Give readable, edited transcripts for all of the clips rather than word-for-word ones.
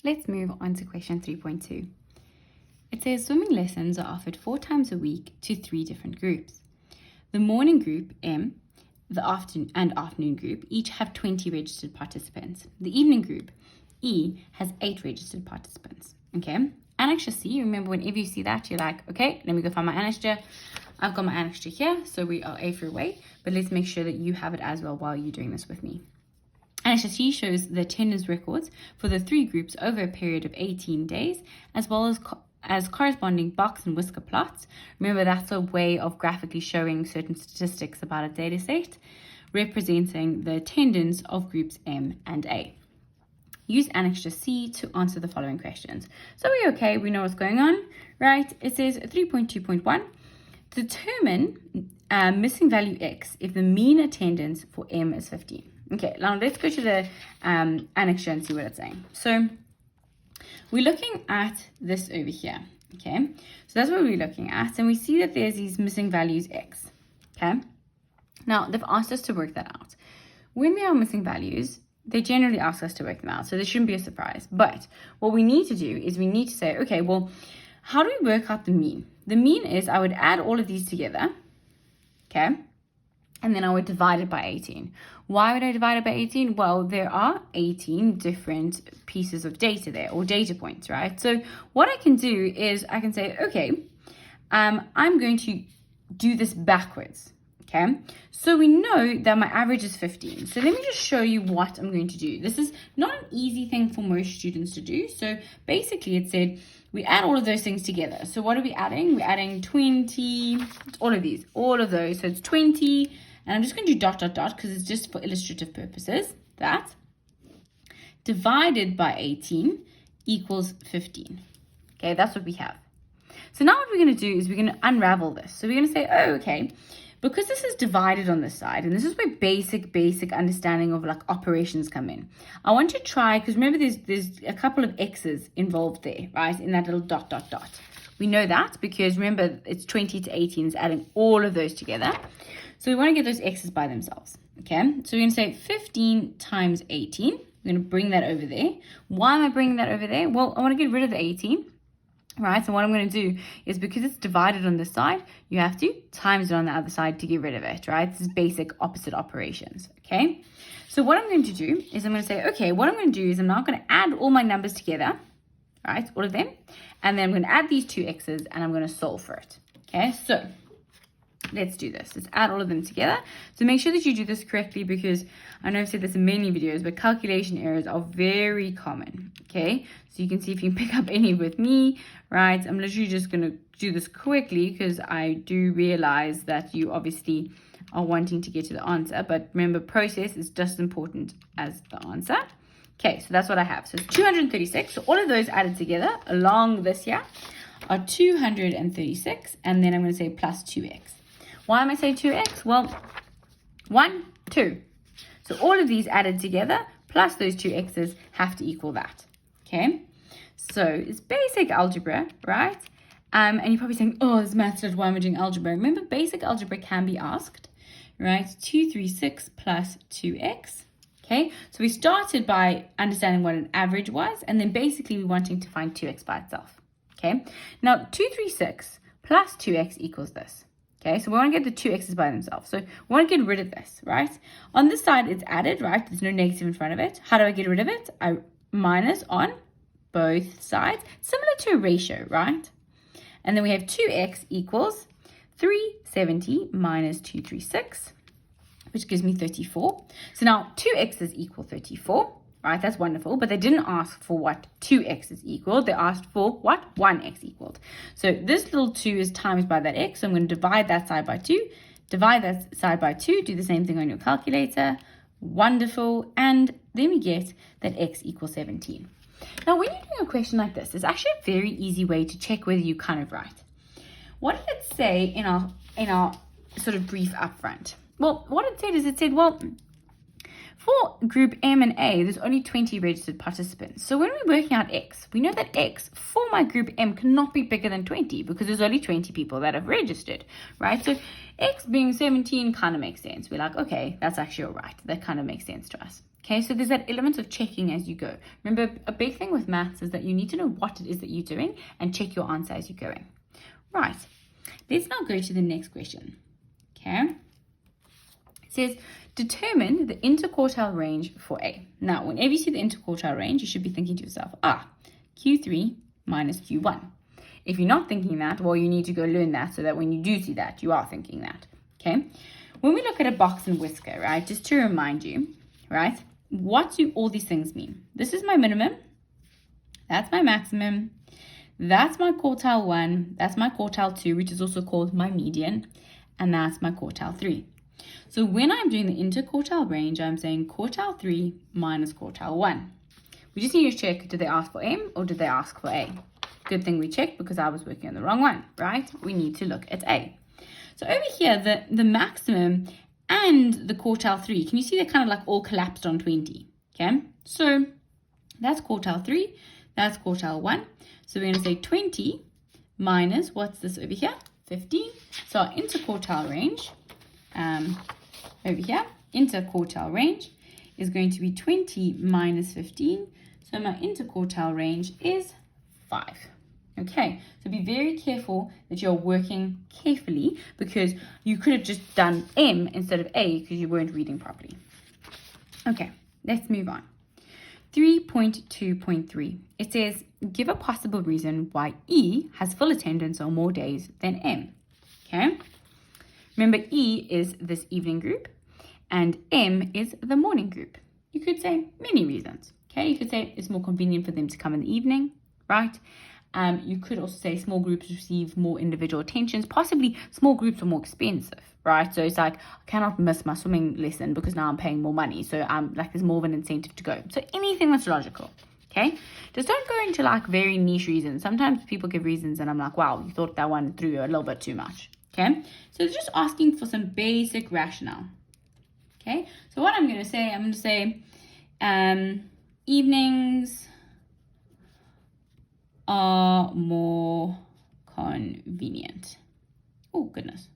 Let's move on to question 3.2. It says swimming lessons are offered 4 times a week to 3 different groups. The morning group, M, the afternoon group, each have 20 registered participants. The evening group, E, has 8 registered participants. Okay, annexure C, remember whenever you see that, you're like, okay, let me go find my annexure. I've got my annexure here, so we are A for away, but let's make sure that you have it as well while you're doing this with me. Annexure C shows the attendance records for the 3 groups over a period of 18 days, as well as corresponding box and whisker plots. Remember, that's a way of graphically showing certain statistics about a data set, representing the attendance of groups M and A. Use annexure C to answer the following questions. So we're okay, we know what's going on, right? It says 3.2.1, determine missing value X if the mean attendance for M is 15. Okay, now let's go to the annexure and see what it's saying. So we're looking at this over here, okay? So that's what we're looking at, and we see that there's these missing values X, okay? Now, they've asked us to work that out. When there are missing values, they generally ask us to work them out, so this shouldn't be a surprise. But what we need to do is we need to say, okay, well, how do we work out the mean? The mean is I would add all of these together, okay? And then I would divide it by 18. Why would I divide it by 18? Well, there are 18 different pieces of data there, or data points, right? So what I can do is I can say, okay, I'm going to do this backwards, okay? So we know that my average is 15. So let me just show you what I'm going to do. This is not an easy thing for most students to do. So basically it said, we add all of those things together. So what are we adding? We're adding 20, all of those. So it's 20, and I'm just going to do dot, dot, dot, because it's just for illustrative purposes. That divided by 18 equals 15. Okay, that's what we have. So now what we're going to do is we're going to unravel this. So we're going to say, oh, okay, because this is divided on this side, and this is where basic understanding of like operations come in. I want to try, because remember there's a couple of X's involved there, right? In that little dot, dot, dot. We know that because remember it's 20 to 18 is adding all of those together. So we want to get those X's by themselves, okay? So we're going to say 15 times 18. We're going to bring that over there. Why am I bringing that over there? Well, I want to get rid of the 18. Right, so what I'm going to do is because it's divided on this side, you have to times it on the other side to get rid of it, right? This is basic opposite operations, okay? So what I'm going to do is I'm going to say, okay, what I'm going to do is I'm now going to add all my numbers together, right, all of them, and then I'm going to add these 2 X's and I'm going to solve for it, okay? So let's do this. Let's add all of them together. So make sure that you do this correctly because I know I've said this in many videos, but calculation errors are very common, okay? So you can see if you can pick up any with me, right? I'm literally just going to do this quickly because I do realize that you obviously are wanting to get to the answer, but remember process is just as important as the answer. Okay, so that's what I have. So it's 236. So all of those added together along this here are 236, and then I'm going to say plus 2x. Why am I saying 2x? Well, 1, 2. So all of these added together plus those 2 x's have to equal that. Okay? So it's basic algebra, right? And you're probably saying, oh, this maths, why am I doing algebra? Remember, basic algebra can be asked, right? 236 plus 2x. Okay? So we started by understanding what an average was, and then basically we're wanting to find 2x by itself. Okay? Now, 236 plus 2x equals this. Okay, so we want to get the 2 x's by themselves. So we want to get rid of this, right? On this side, it's added, right? There's no negative in front of it. How do I get rid of it? I minus on both sides, similar to a ratio, right? And then we have 2x equals 370 minus 236, which gives me 34. So now 2 x's equal 34. Right, that's wonderful, but they didn't ask for what 2x is equal. They asked for what 1x equaled. So this little 2 is times by that x. So I'm going to divide that side by 2. Divide that side by 2. Do the same thing on your calculator. Wonderful. And then we get that x equals 17. Now, when you're doing a question like this, there's actually a very easy way to check whether you're kind of right. What did it say in our sort of brief up front? Well, what it said is it said, well, for group M and A, there's only 20 registered participants. So when we're working out X, we know that X for my group M cannot be bigger than 20 because there's only 20 people that have registered, right? So X being 17 kind of makes sense. We're like, okay, that's actually all right. That kind of makes sense to us, Okay, so there's that element of checking as you go. Remember, a big thing with maths is that you need to know what it is that you're doing and check your answer as you're going. Right, let's now go to the next question. Okay, it says, determine the interquartile range for A. Now, whenever you see the interquartile range, you should be thinking to yourself, Q3 minus Q1. If you're not thinking that, well, you need to go learn that so that when you do see that, you are thinking that. Okay, when we look at a box and whisker, right, just to remind you, right, what do all these things mean? This is my minimum. That's my maximum. That's my quartile 1. That's my quartile 2, which is also called my median. And that's my quartile 3. So when I'm doing the interquartile range, I'm saying quartile 3 minus quartile 1. We just need to check, did they ask for M or did they ask for A? Good thing we checked because I was working on the wrong one, right? We need to look at A. So over here, the maximum and the quartile 3, can you see they're kind of like all collapsed on 20? Okay, so that's quartile 3, that's quartile 1. So we're going to say 20 minus, what's this over here? 15. So our interquartile range, over here, interquartile range is going to be 20 minus 15. So my interquartile range is 5. Okay, so be very careful that you're working carefully because you could have just done M instead of A because you weren't reading properly. Okay, let's move on. 3.2.3. It says, give a possible reason why E has full attendance on more days than M. Okay, remember E is this evening group and M is the morning group. You could say many reasons. Okay, you could say it's more convenient for them to come in the evening, right? You could also say small groups receive more individual attentions. Possibly small groups are more expensive, right? So it's like, I cannot miss my swimming lesson because now I'm paying more money. So there's more of an incentive to go. So anything that's logical, okay? Just don't go into like very niche reasons. Sometimes people give reasons and I'm like, wow, you thought that one through a little bit too much, okay? So it's just asking for some basic rationale, okay? So what I'm going to say, evenings are more convenient. Oh, goodness.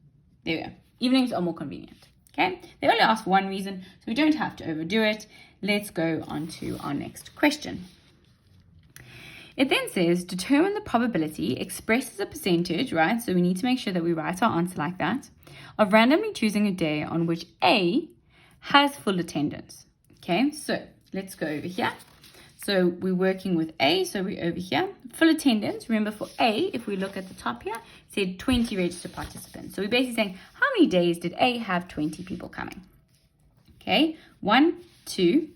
There we go. Evenings are more convenient. Okay? They only ask one reason, so we don't have to overdo it. Let's go on to our next question. It then says, determine the probability expressed as a percentage, right? So we need to make sure that we write our answer like that, of randomly choosing a day on which A has full attendance. Okay, so let's go over here. So we're working with A, so we're over here. Full attendance, remember for A, if we look at the top here, it said 20 registered participants. So we're basically saying, how many days did A have 20 people coming? Okay, 1, 2,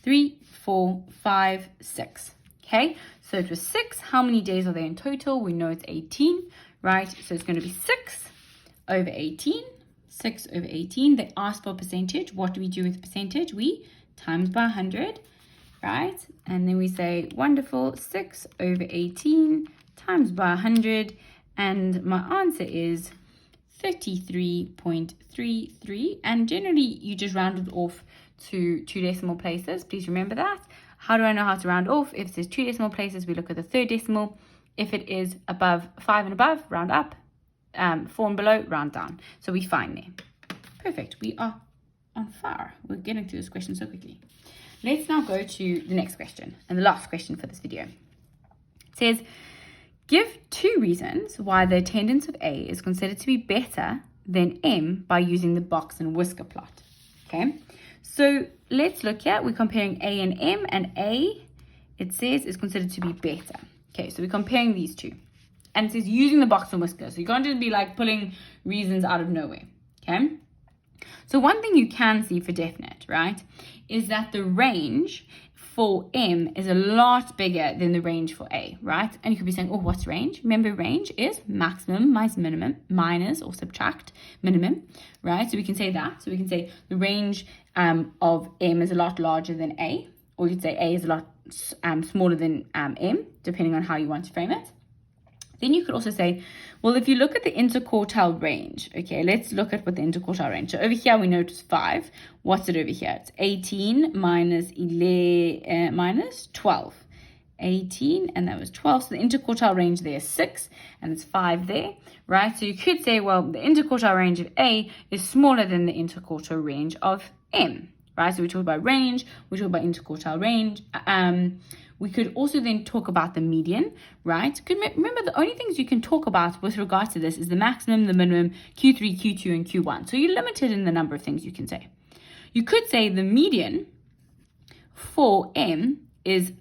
3, 4, 5, 6. Okay, so it was 6. How many days are there in total? We know it's 18, right? So it's going to be 6 over 18. 6 over 18. They asked for a percentage. What do we do with percentage? We times by 100. Right, and then we say wonderful, 6 over 18 times by 100, and my answer is 33.33. And generally you just round it off to 2 decimal places. Please remember that. How do I know how to round off? If it says 2 decimal places, we look at the third decimal. If it is above 5 and above, round up. 4 and below, round down. So we're fine there. Perfect. We are on fire. We're getting through this question so quickly. Let's now go to the next question and the last question for this video. It says, give 2 reasons why the attendance of A is considered to be better than M by using the box and whisker plot. Okay, so let's look here. We're comparing A and M, and A, it says, is considered to be better. Okay, so we're comparing these two. And it says using the box and whisker. So you can't just be like pulling reasons out of nowhere. Okay, so one thing you can see for definite, right, is that the range for M is a lot bigger than the range for A, right? And you could be saying, oh, what's range? Remember, range is maximum minus minimum, minus or subtract minimum, right? So we can say that. So we can say the range of M is a lot larger than A, or you could say A is a lot smaller than M, depending on how you want to frame it. Then you could also say, well, if you look at the interquartile range, okay, let's look at what the interquartile range. So over here, we know it's 5. What's it over here? It's 18 minus 11, minus 12. 18, and that was 12. So the interquartile range there is 6, and it's 5 there, right? So you could say, well, the interquartile range of A is smaller than the interquartile range of M, right? So we talked about range, we talked about interquartile range. We could also then talk about the median, right? Remember, the only things you can talk about with regards to this is the maximum, the minimum, Q3, Q2, and Q1. So you're limited in the number of things you can say. You could say the median for M is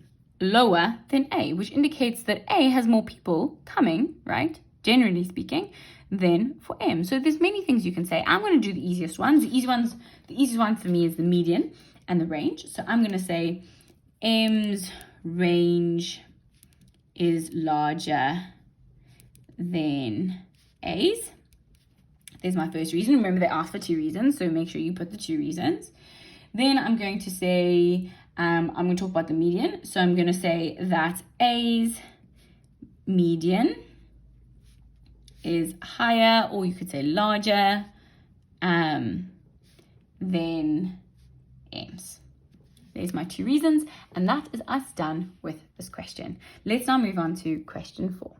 lower than A, which indicates that A has more people coming, right? Generally speaking, than for M. So there's many things you can say. I'm going to do the easiest ones. The easiest one for me is the median and the range. So I'm going to say M's range is larger than A's. There's my first reason. Remember, they asked for 2 reasons, so make sure you put the 2 reasons. Then I'm going to say, I'm going to talk about the median. So I'm going to say that A's median is higher, or you could say larger, than M's. There's my 2 reasons, and that is us done with this question. Let's now move on to question 4.